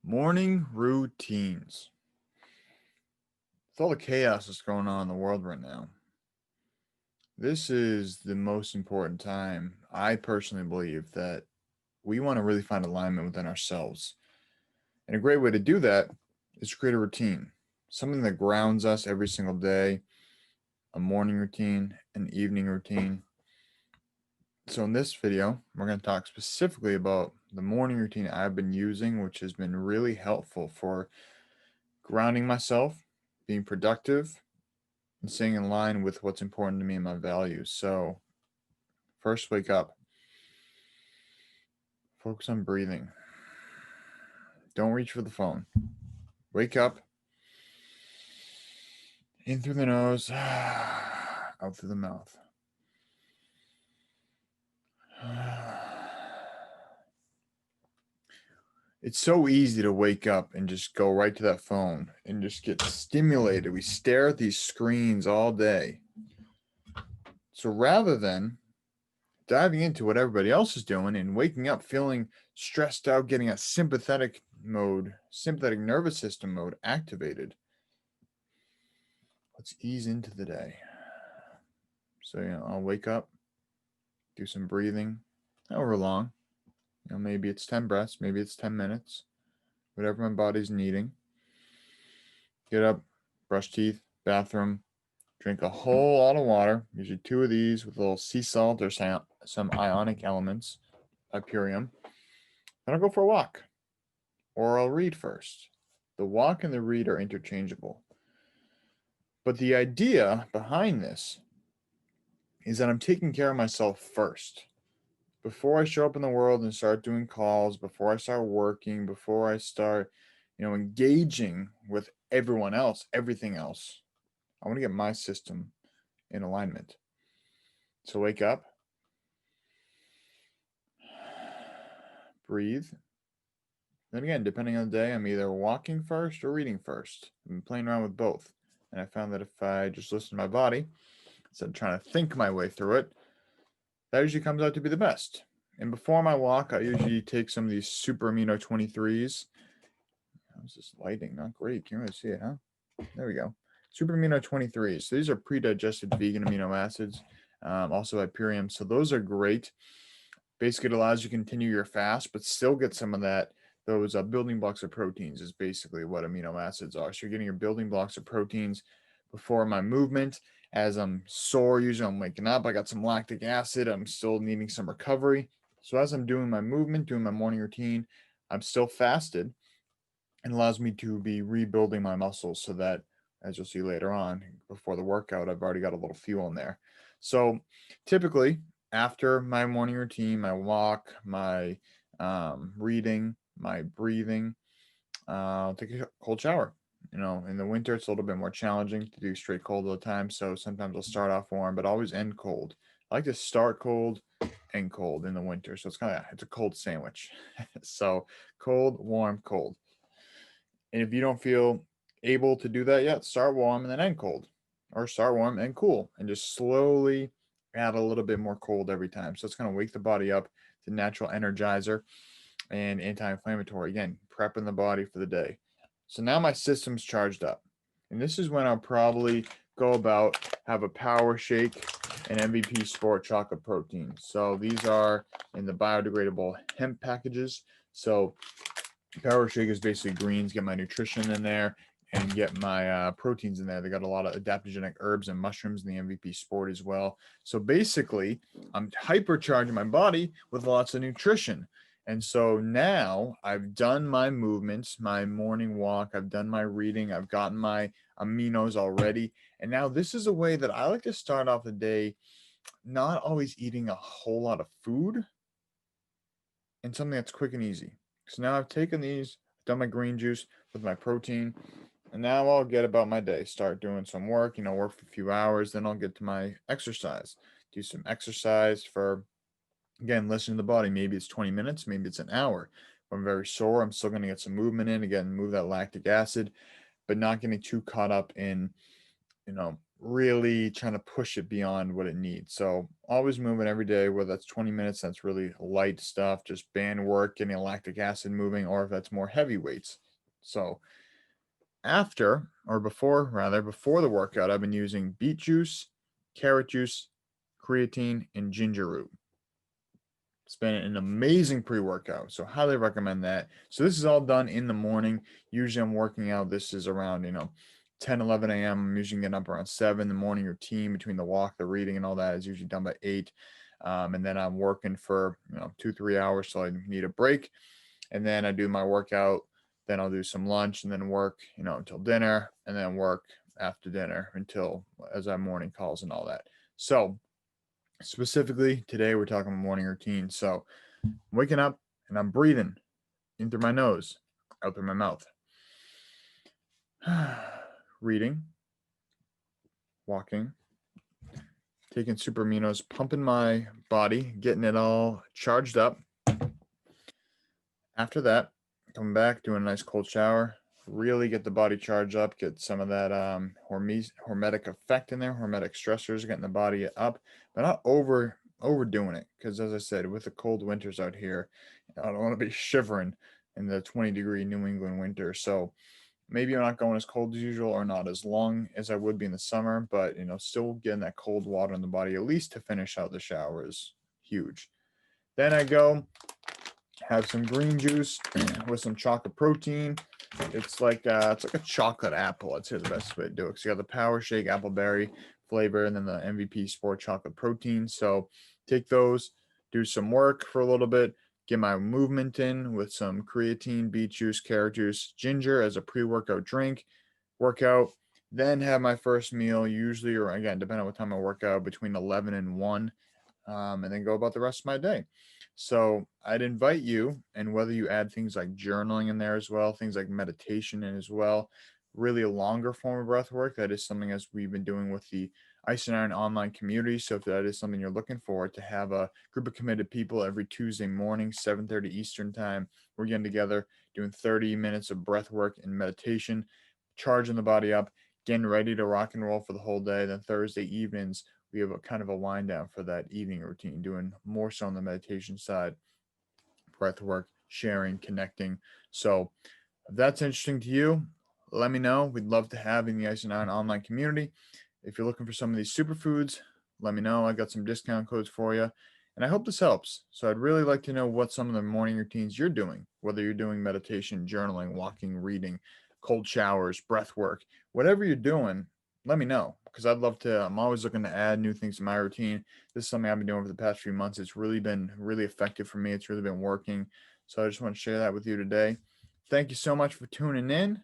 Morning routines. With all the chaos that's going on in the world right now, this is the most important time. I personally believe that we want to really find alignment within ourselves. And a great way to do that is to create a routine, something that grounds us every single day, a morning routine, an evening routine. So, in this video, we're going to talk specifically about the morning routine I've been using, which has been really helpful for grounding myself, being productive, and staying in line with what's important to me and my values. So, first, wake up. Focus on breathing. Don't reach for the phone. Wake up. In through the nose, out through the mouth. It's so easy to wake up and just go right to that phone and just get stimulated. We stare at these screens all day. So rather than diving into what everybody else is doing and waking up feeling stressed out, getting a sympathetic nervous system mode activated, let's ease into the day. So, I'll wake up, do some breathing, however long. Maybe it's 10 breaths, maybe it's 10 minutes, whatever my body's needing. Get up, brush teeth, bathroom, drink a whole lot of water, usually 2 of these with a little sea salt or some ionic elements, Hyperium. Then I'll go for a walk, or I'll read first. The walk and the read are interchangeable. But the idea behind this is that I'm taking care of myself first. Before I show up in the world and start doing calls, before I start working, before I start, engaging with everyone else, everything else, I want to get my system in alignment. So wake up, breathe. Then again, depending on the day, I'm either walking first or reading first. I've been playing around with both. And I found that if I just listen to my body, instead of trying to think my way through it, that usually comes out to be the best. And before my walk, I usually take some of these super amino 23s. How's this lighting? Not great. Can't really see it, huh? There we go. Super amino 23s. So these are pre-digested vegan amino acids, also Hyperium. So those are great. Basically, it allows you to continue your fast, but still get some of those building blocks of proteins is basically what amino acids are. So you're getting your building blocks of proteins before my movement. As I'm sore, usually I'm waking up, I got some lactic acid, I'm still needing some recovery. So as I'm doing my movement, doing my morning routine, I'm still fasted, and allows me to be rebuilding my muscles so that, as you'll see later on, before the workout, I've already got a little fuel in there. So typically, after my morning routine, my walk, my reading, my breathing, I'll take a cold shower. In the winter, it's a little bit more challenging to do straight cold all the time. So sometimes I'll start off warm, but always end cold. I like to start cold, end cold in the winter. So it's a cold sandwich. So cold, warm, cold. And if you don't feel able to do that yet, start warm and then end cold, or start warm and cool, and just slowly add a little bit more cold every time. So it's going to wake the body up. It's a natural energizer and anti-inflammatory. Again, prepping the body for the day. So now my system's charged up. And this is when I'll probably go about, have a power shake and MVP Sport chocolate protein. So these are in the biodegradable hemp packages. So power shake is basically greens, get my nutrition in there and get my proteins in there. They got a lot of adaptogenic herbs and mushrooms in the MVP Sport as well. So basically, I'm hypercharging my body with lots of nutrition. And so now I've done my movements, my morning walk, I've done my reading, I've gotten my aminos already. And now this is a way that I like to start off the day, not always eating a whole lot of food, and something that's quick and easy. So now I've taken these, done my green juice with my protein, and now I'll get about my day. Start doing some work, work for a few hours, then I'll get to my exercise. Do some exercise for, again, listen to the body. Maybe it's 20 minutes, maybe it's an hour. If I'm very sore, I'm still going to get some movement in, again, move that lactic acid, but not getting too caught up in, really trying to push it beyond what it needs. So always moving every day, whether that's 20 minutes, that's really light stuff, just band work, getting lactic acid moving, or if that's more heavy weights. So after, or before, rather, before the workout, I've been using beet juice, carrot juice, creatine, and ginger root. It's been an amazing pre-workout, so highly recommend that. So this is all done in the morning. Usually I'm working out. This is around 10, 11 a.m. I'm usually getting up around 7. The morning routine between the walk, the reading, and all that is usually done by 8. And then I'm working for 2, 3 hours, so I need a break. And then I do my workout. Then I'll do some lunch and then work until dinner, and then work after dinner until as our morning calls and all that. So specifically today we're talking morning routine. So I'm waking up and I'm breathing in through my nose, out through my mouth. Reading, walking, taking super aminos, pumping my body, getting it all charged up. After that, coming back, doing a nice cold shower, really get the body charged up, get some of that hormetic effect in there, hormetic stressors, getting the body up, but not overdoing it. Because as I said, with the cold winters out here, I don't want to be shivering in the 20-degree New England winter. So maybe I'm not going as cold as usual or not as long as I would be in the summer, but still getting that cold water in the body at least to finish out the shower is huge. Then I go have some green juice with some chocolate protein. It's like a chocolate apple. I'd say the best way to do it. Because you got the Power Shake appleberry flavor and then the MVP Sport chocolate protein. So take those, do some work for a little bit, get my movement in with some creatine, beet juice, carrot juice, ginger as a pre-workout drink. Workout, then have my first meal usually, or again depending on what time I work out, between 11 and 1, and then go about the rest of my day. So I'd invite you, and whether you add things like journaling in there as well, things like meditation in as well, really a longer form of breath work. That is something as we've been doing with the Ice and Iron online community. So if that is something you're looking for, to have a group of committed people every Tuesday morning, 7:30 Eastern time, we're getting together doing 30 minutes of breath work and meditation, charging the body up, getting ready to rock and roll for the whole day. Then Thursday evenings, we have a kind of a wind down for that evening routine, doing more so on the meditation side, breath work, sharing, connecting. So if that's interesting to you, let me know. We'd love to have in the Ice and Iron online community. If you're looking for some of these superfoods, let me know. I got some discount codes for you. And I hope this helps. So I'd really like to know what some of the morning routines you're doing, whether you're doing meditation, journaling, walking, reading, cold showers, breath work, whatever you're doing, let me know because I'd love to. I'm always looking to add new things to my routine. This is something I've been doing over the past few months. It's really been really effective for me. It's really been working. So I just want to share that with you today. Thank you so much for tuning in,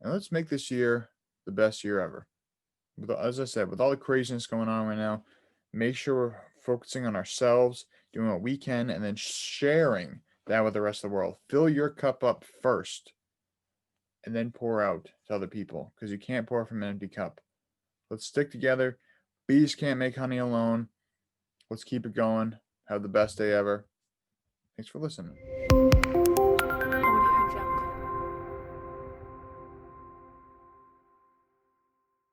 and let's make this year the best year ever. As I said, with all the craziness going on right now, make sure we're focusing on ourselves, doing what we can, and then sharing that with the rest of the world. Fill your cup up first, and then pour out to other people, because you can't pour from an empty cup. Let's stick together. Bees can't make honey alone. Let's keep it going. Have the best day ever. Thanks for listening.